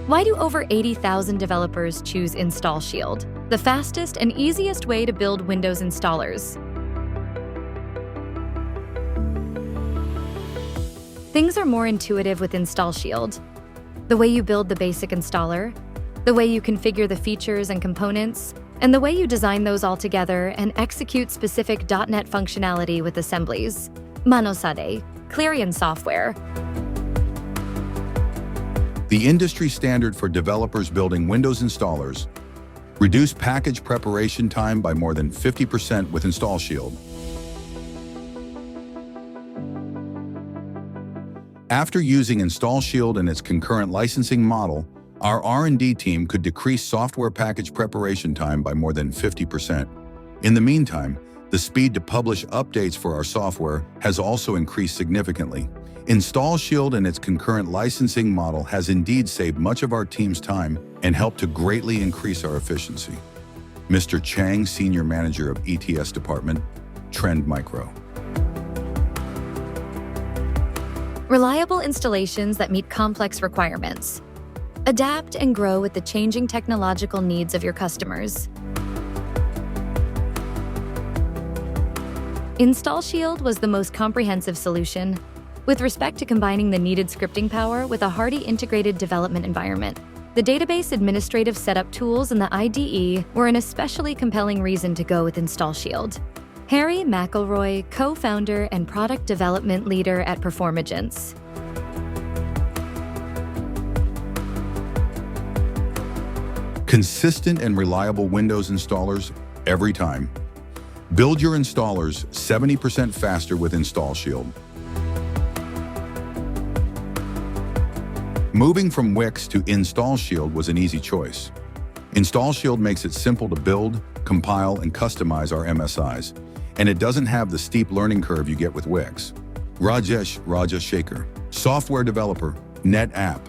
Why do over 80,000 developers choose InstallShield, the fastest and easiest way to build Windows installers? Things are more intuitive with InstallShield. The way you build the basic installer, the way you configure the features and components, and the way you design those all together and execute specific .NET functionality with assemblies. Manosade, Clarion software. The industry standard for developers building Windows installers. Reduce package preparation time by more than 50% with InstallShield. After using InstallShield and its concurrent licensing model, our R&D team could decrease software package preparation time by more than 50%. In the meantime, the speed to publish updates for our software has also increased significantly. InstallShield and its concurrent licensing model has indeed saved much of our team's time and helped to greatly increase our efficiency. Mr. Chang, Senior Manager of ETS Department, Trend Micro. Reliable installations that meet complex requirements. Adapt and grow with the changing technological needs of your customers. InstallShield was the most comprehensive solution, with respect to combining the needed scripting power with a hardy integrated development environment. The database administrative setup tools and the IDE were an especially compelling reason to go with InstallShield. Harry McElroy, co-founder and product development leader at Performagence. Consistent and reliable Windows installers every time. Build your installers 70% faster with InstallShield. Moving from Wix to InstallShield was an easy choice. InstallShield makes it simple to build, compile, and customize our MSIs, and it doesn't have the steep learning curve you get with Wix. Rajesh Shaker, software developer, NetApp.